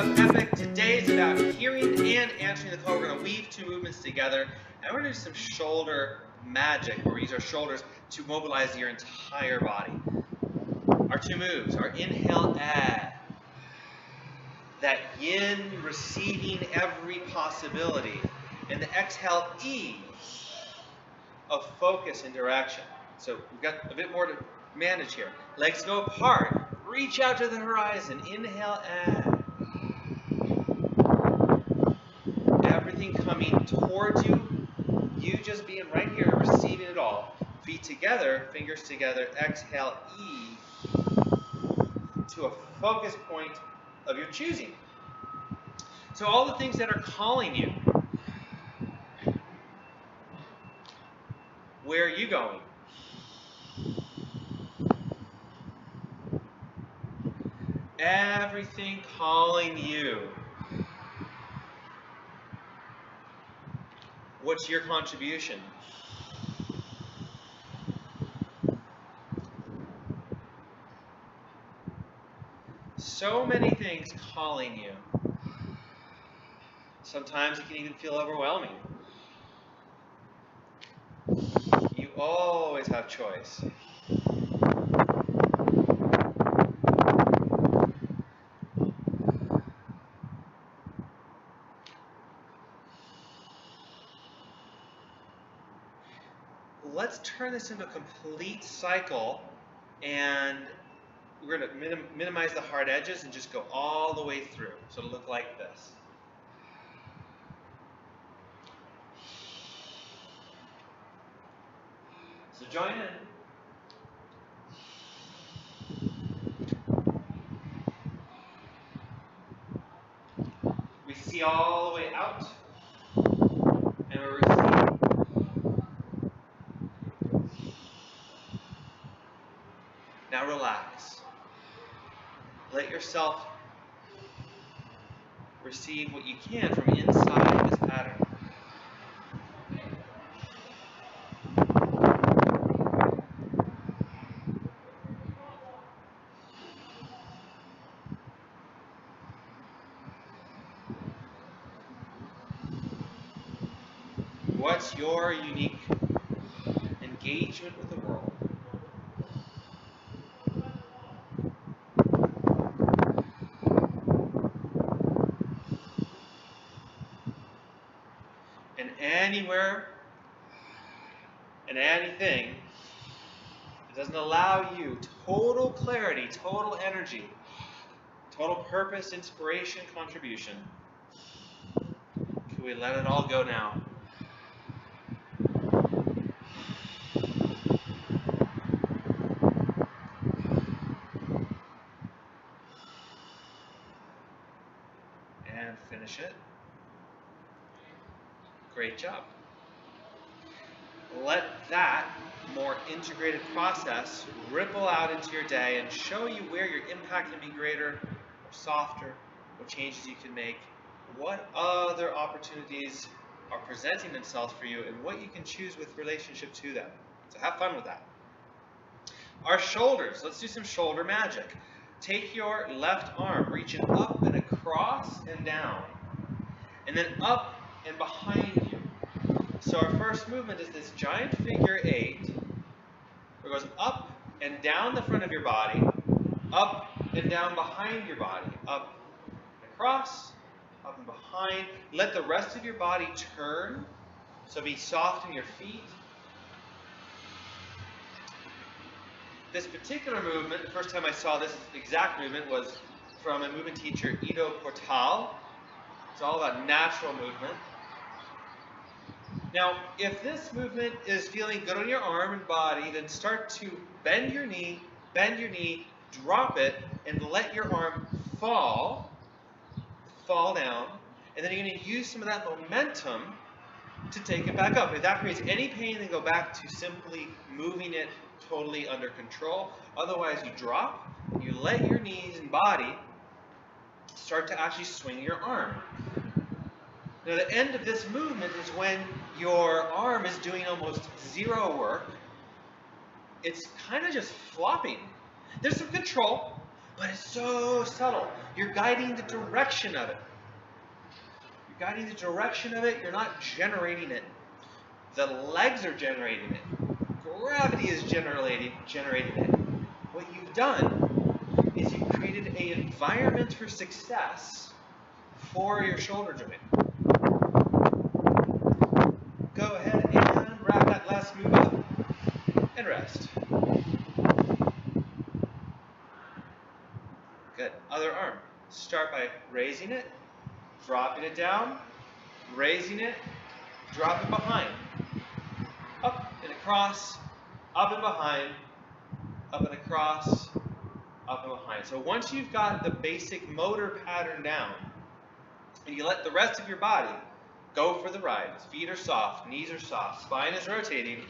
up, Epic? Today is about hearing and answering the call. We're going to weave two movements together, and we're going to do some shoulder magic, where we use our shoulders to mobilize your entire body. Our two moves are inhale, that yin, receiving every possibility, and the exhale, E, of focus and direction. So we've got a bit more to manage here. Legs go apart. Reach out to the horizon. Inhale, everything coming towards you. You just being right here, receiving it all. Feet together, fingers together. Exhale, E, to a focus point of your choosing. So all the things that are calling you. Where are you going? Everything calling you. What's your contribution? So many things calling you. Sometimes it can even feel overwhelming. You always have choice. Let's turn this into a complete cycle, and we're going to minimize the hard edges and just go all the way through. So it'll look like this. So join in. We see all the way out, and we're receiving. Now relax. Let yourself receive what you can from inside this pattern. What's your unique engagement with the world? And anywhere and anything that doesn't allow you total clarity, total energy, total purpose, inspiration, contribution, can we let it all go now? And finish it. Great job. Let that more integrated process ripple out into your day and show you where your impact can be greater or softer, what changes you can make, what other opportunities are presenting themselves for you, and what you can choose with relationship to them. So have fun with that. Our shoulders, let's do some shoulder magic. Take your left arm, reaching up and across and down, and then up and behind you. So our first movement is this giant figure 8, where it goes up and down the front of your body, up and down behind your body, up and across, up and behind. Let the rest of your body turn, so be soft in your feet. This particular movement, the first time I saw this exact movement was from a movement teacher, Ido Portal. It's all about natural movement. Now, if this movement is feeling good on your arm and body, then start to bend your knee, drop it, and let your arm fall down, and then you're going to use some of that momentum to take it back up. If that creates any pain, then go back to simply moving it totally under control. Otherwise, you drop, and you let your knees and body start to actually swing your arm. Now, the end of this movement is when your arm is doing almost zero work. It's kind of just flopping. There's some control, but it's so subtle. You're guiding the direction of it. You're guiding the direction of it. You're not generating it. The legs are generating it. Gravity is generating it. What you've done is you've created an environment for success for your shoulder joint. Go ahead and wrap that last move up and rest. Good. Other arm. Start by raising it, dropping it down, raising it, dropping behind. Up and across, up and behind, up and across, up and behind. So once you've got the basic motor pattern down, and you let the rest of your body go for the ride. Feet are soft, knees are soft, spine is rotating.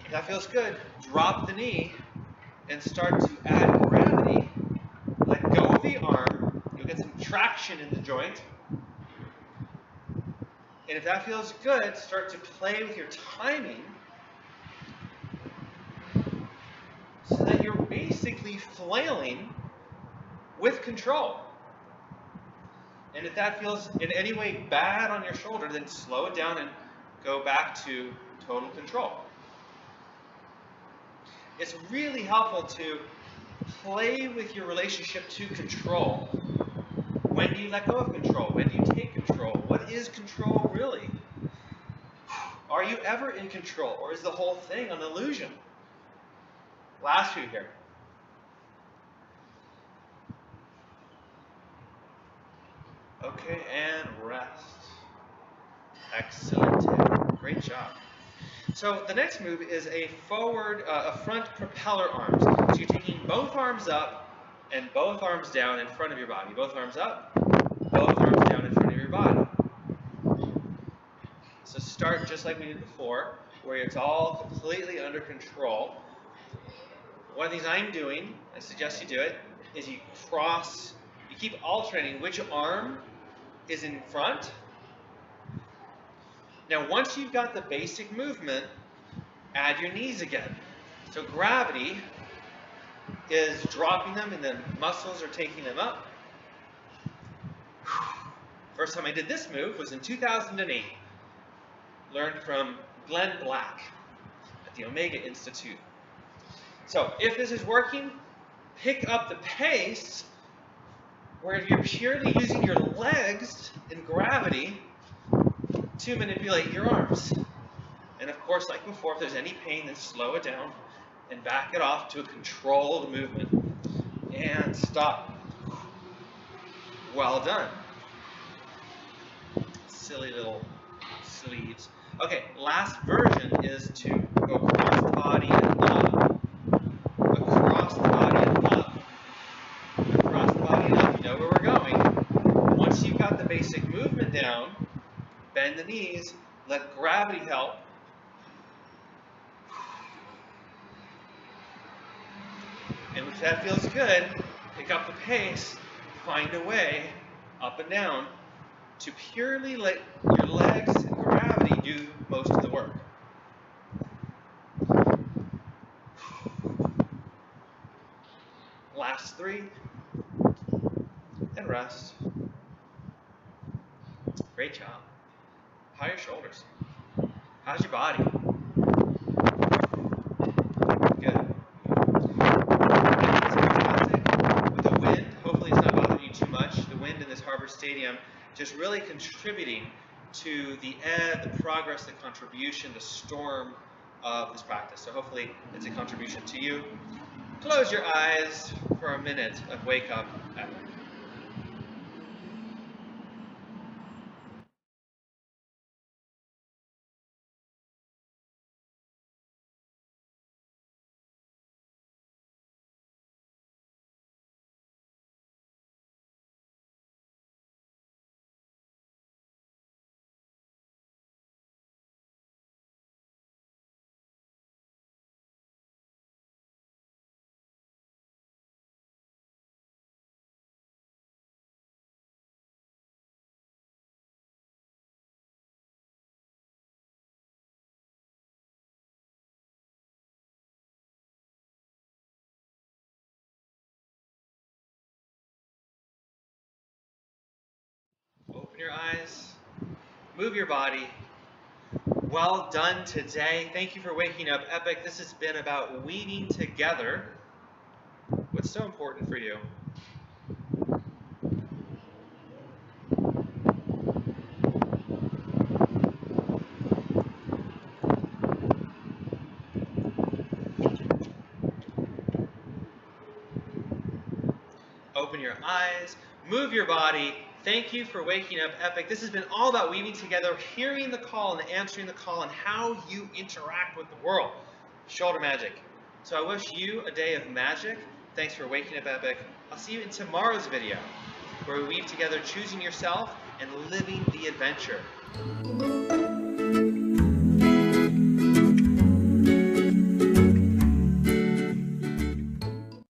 If that feels good, drop the knee and start to add gravity. Let go of the arm. You'll get some traction in the joint. And if that feels good, start to play with your timing so that you're basically flailing with control. And if that feels in any way bad on your shoulder, then slow it down and go back to total control. It's really helpful to play with your relationship to control. When do you let go of control? When do you take control? What is control really? Are you ever in control, or is the whole thing an illusion? Last few here. Okay, and rest. Excellent. Great job. So the next move is a front propeller arms. So you're taking both arms up and both arms down in front of your body. Both arms up, both arms down in front of your body. So start just like we did before, where it's all completely under control. One of the things I'm doing, I suggest you do it, is you keep alternating which arm is in front. Now once you've got the basic movement, add your knees again. So gravity is dropping them and the muscles are taking them up. First time I did this move was in 2008. Learned from Glenn Black at the Omega Institute. So if this is working, pick up the pace where you're purely using your legs and gravity to manipulate your arms. And of course, like before, if there's any pain, then slow it down and back it off to a controlled movement. And stop. Well done. Silly little sleeves. Okay, last version is to go across the body and up. Across the body and up. Across the body and up. You know where we're going. Once you've got the basic movement down, bend the knees, let gravity help. And if that feels good, pick up the pace, find a way, up and down, to purely let your legs and gravity do most of the work. Last three, and rest. Great job. How are your shoulders? How's your body? Good. That's fantastic. With the wind, hopefully it's not bothering you too much. The wind in this Harbor Stadium just really contributing to the progress, the contribution, the storm of this practice. So hopefully it's a contribution to you. Close your eyes for a minute of wake up effort. your eyes. Move your body. Well done today. Thank you for waking up epic. This has been about weaving together what's so important for you. Open your eyes, move your body. Thank you for waking up epic. This has been all about weaving together, hearing the call and answering the call, and how you interact with the world. Shoulder magic. So I wish you a day of magic. Thanks for waking up epic. I'll see you in tomorrow's video, where we weave together choosing yourself and living the adventure.